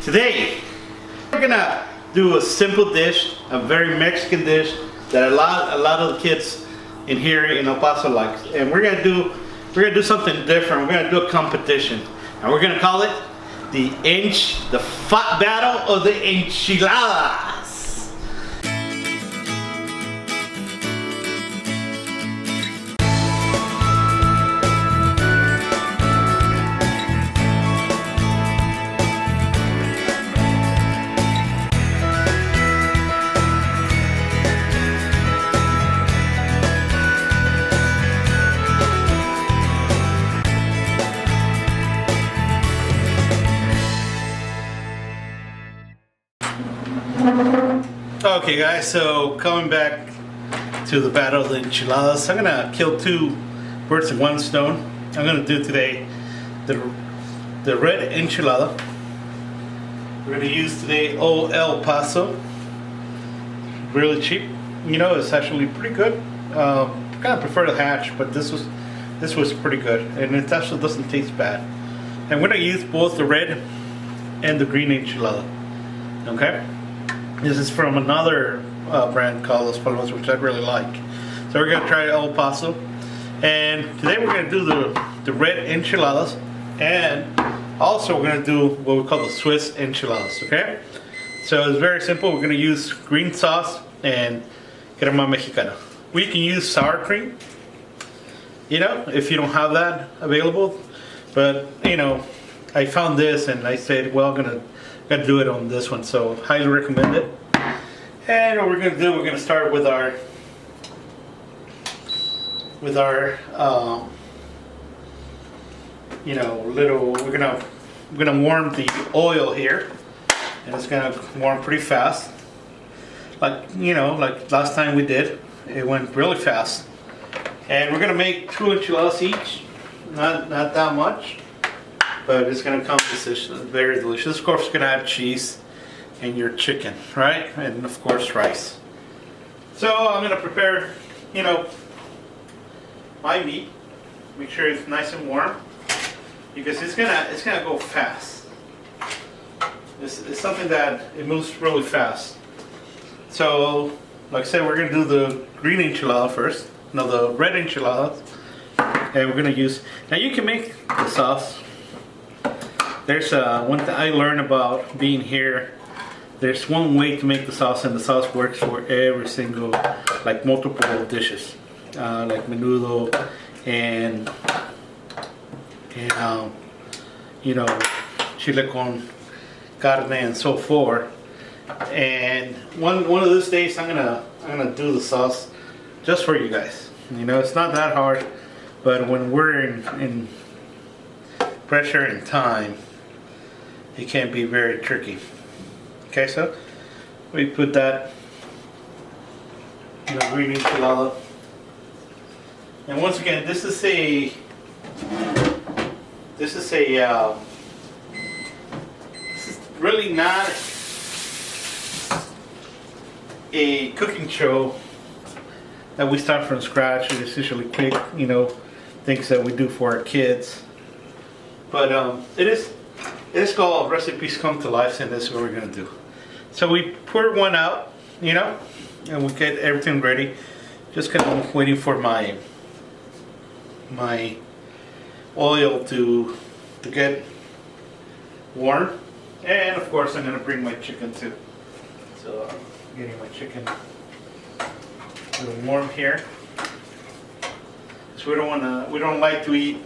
Today, we're gonna do a simple dish, a very Mexican dish that a lot of the kids in here in El Paso like, and we're gonna do something different. We're gonna do a competition, and we're gonna call it the Fat Battle of the Enchiladas. Okay guys, so coming back to the Battle of the Enchiladas, I'm gonna kill two birds with one stone. I'm gonna do today the red enchilada. We're gonna use today Old El Paso. Really cheap, you know, it's actually pretty good. Kind of prefer the hatch, but this was pretty good, and it actually doesn't taste bad. And we're gonna use both the red and the green enchilada. Okay. This is from another brand called Los Palomos, which I really like. So we're gonna try El Paso, and today we're gonna do the red enchiladas, and also we're gonna do what we call the Swiss enchiladas. Okay, so it's very simple. We're gonna use green sauce and crema mexicana. We can use sour cream, you know, if you don't have that available. But you know, I found this and I said, well, I'm gonna do it on this one, so highly recommend it. And what we're gonna do, we're gonna start with our you know, we're gonna warm the oil here, and it's gonna warm pretty fast, like, you know, like last time we did. It went really fast. And we're gonna make 2 enchiladas each, not that much, but it's gonna come very delicious. Of course, it's gonna have cheese and your chicken, right? And of course, rice. So I'm gonna prepare, you know, my meat. Make sure it's nice and warm, because it's gonna go fast. It's something that it moves really fast. So, like I said, we're gonna do the green enchilada first. No, the red enchilada, and we're gonna use. Now you can make the sauce. There's one thing I learned about being here. There's one way to make the sauce, and the sauce works for every single, like multiple dishes, like menudo and you know, chile con carne and so forth. And one of these days, I'm gonna do the sauce just for you guys. You know, it's not that hard, but when we're in pressure and time, it can be very tricky. Okay, so we put that in the green enchilada. And once again, this is really not a cooking show that we start from scratch. It's usually quick, you know, things that we do for our kids. But it is called Recipes Come to Life, and this is what we're gonna do. So we pour one out, you know, and we get everything ready. Just kind of waiting for my oil to get warm. And of course, I'm gonna bring my chicken too. So I'm getting my chicken a little warm here. So we don't like to eat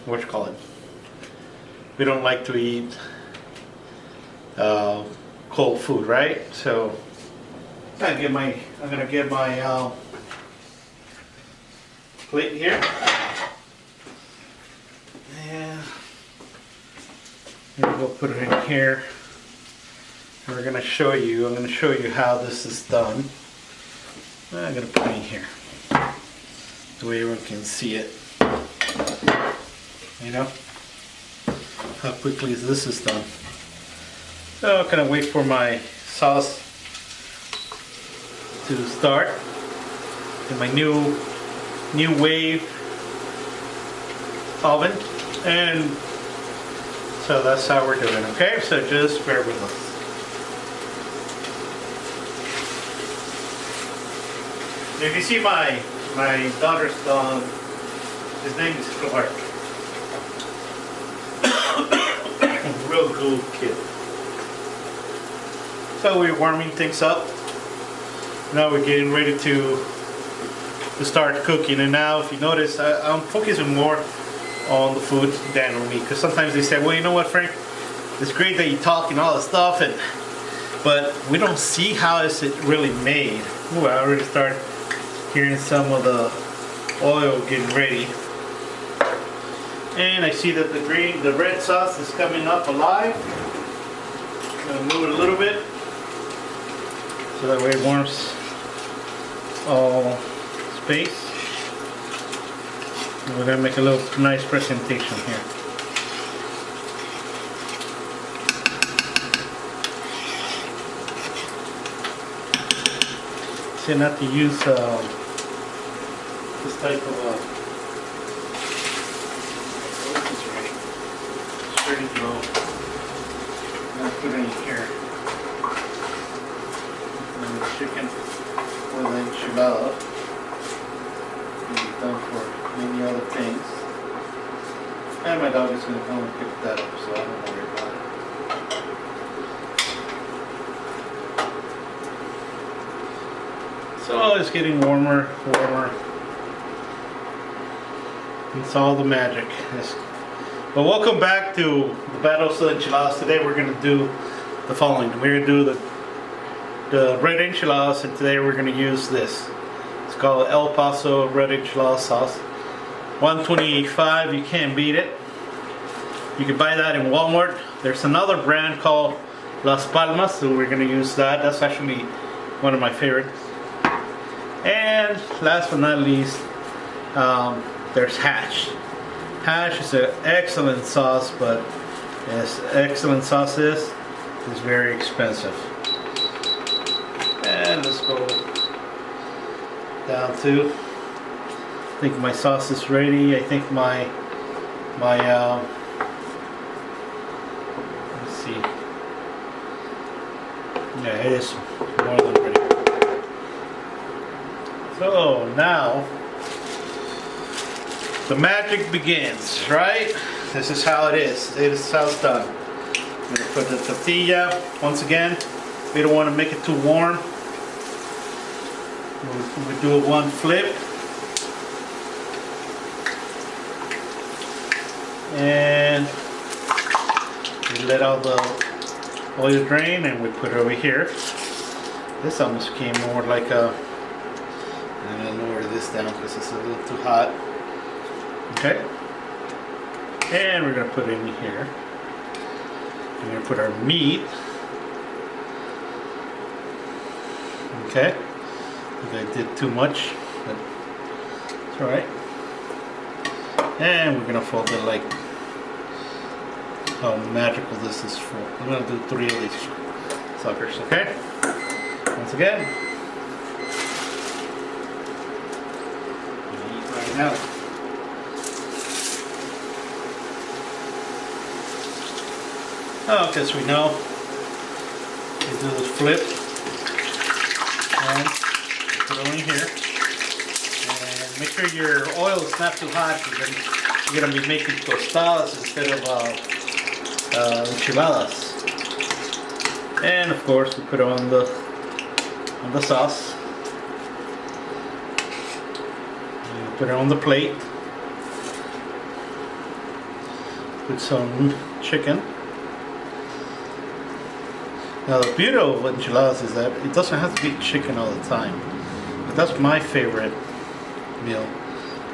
what you call it? We don't like to eat cold food, right? So I'm gonna get my plate here, and we'll put it in here. And I'm gonna show you how this is done. I'm gonna put it in here, the way everyone can see it. You know how quickly this is done. So I'm gonna wait for my sauce to start in my new wave oven, and So that's how we're doing, okay? So just bear with us. If you see my daughter's dog, his name is Clark. Real cool kid. So we're warming things up. Now we're getting ready to start cooking. And now, if you notice, I'm focusing more on the food than on me. Because sometimes they say, well, you know what, Frank? It's great that you talk and all that stuff, but we don't see how is it really made. Ooh, I already started hearing some of the oil getting ready. And I see that the red sauce is coming up alive. I'm gonna move it a little bit so that way it warms all space. And we're gonna make a little nice presentation here. See, not to use this type of this is ready. It's ready to go. I'm gonna put it in here. And the chicken with the enchilada can be done for many other things. And my dog is gonna come and pick that up, so I don't worry about it. So it's getting warmer, warmer. It's all the magic. Yes. But welcome back to the Battle of the Enchiladas. Today we're going to do the following. We're going to do the red enchiladas, and today we're going to use this. It's called El Paso Red Enchilada Sauce. $128.5. You can't beat it. You can buy that in Walmart. There's another brand called Las Palmas, so we're going to use that. That's actually one of my favorites. And last but not least, there's hash. Hash is an excellent sauce, but as excellent sauce is, it's very expensive. And let's go down to, I think my sauce is ready. I think my let's see. Yeah, it is more than ready. So now the magic begins, right? This is how it is. This is how it's done. I'm gonna put the tortilla once again. We don't want to make it too warm. We do one flip, and we let all the oil drain, and we put it over here. This almost became more like a. I'm going to lower this down because it's a little too hot. Okay. And we're going to put it in here. We're going to put our meat. Okay. I think I did too much, but it's alright. And we're going to fold it like how magical this is for. I'm going to do 3 of these suckers, okay? Once again. Now, because we know you do the flip and put it in here, and make sure your oil is not too hot because then you're going to be making tostadas instead of enchiladas. And of course, we put it on the sauce. Put it on the plate. Put some chicken. Now the beauty of enchiladas is that it doesn't have to be chicken all the time. But that's my favorite meal.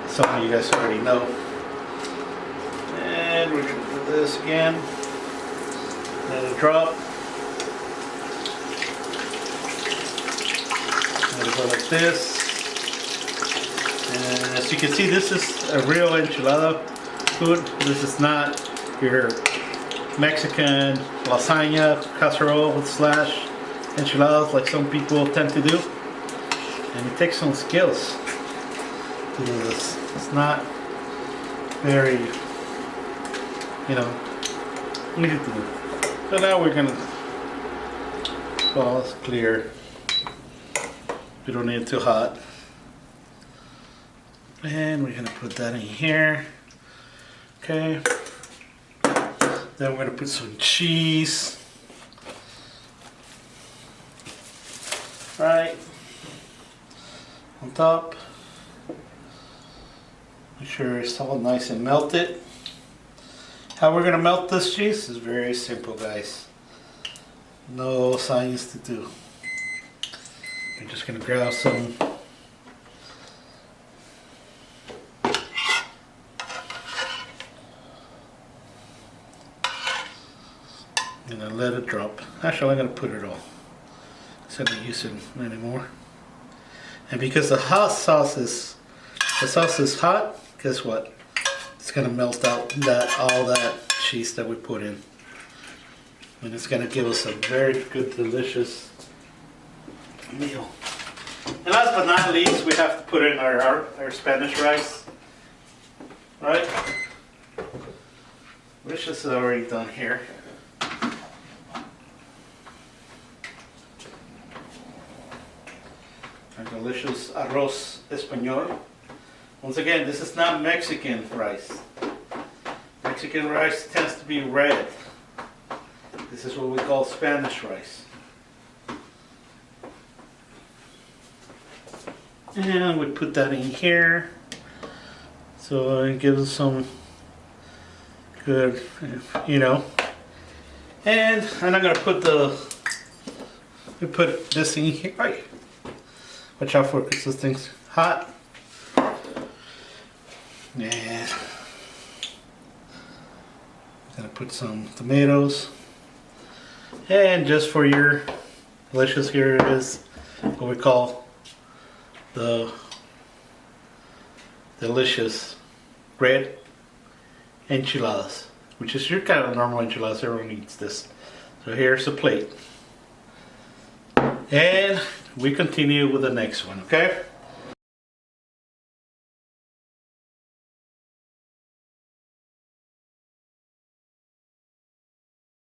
Some of you guys already know. And we're going to do this again. Let it drop. Let it go like this. And as you can see, this is a real enchilada food. This is not your Mexican lasagna casserole slash enchiladas like some people tend to do. And it takes some skills to do this. It's not very, So now we're gonna, well, it's clear. We don't need it too hot. And we're gonna put that in here. Okay. Then we're gonna put some cheese. Right. On top. Make sure it's all nice and melted. How we're gonna melt this cheese is very simple, guys. No science to do. We're just gonna grab some and then let it drop. Actually, I'm gonna put it all instead of using anymore. And because the sauce is hot, guess what? It's gonna melt out all that cheese that we put in, and it's gonna give us a very good, delicious meal. And last but not least, we have to put in our Spanish rice, right? Which is already done here. Our delicious arroz español. Once again, this is not Mexican rice. Mexican rice tends to be red. This is what we call Spanish rice. And we put that in here. So it gives us some good, you know. And I'm not gonna put we put this in here. Right. Watch out for it because this thing's hot. And I'm gonna put some tomatoes. And just for your delicious, here it is, what we call the delicious red enchiladas, which is your kind of normal enchiladas. Everyone eats this. So here's the plate. And we continue with the next one, okay?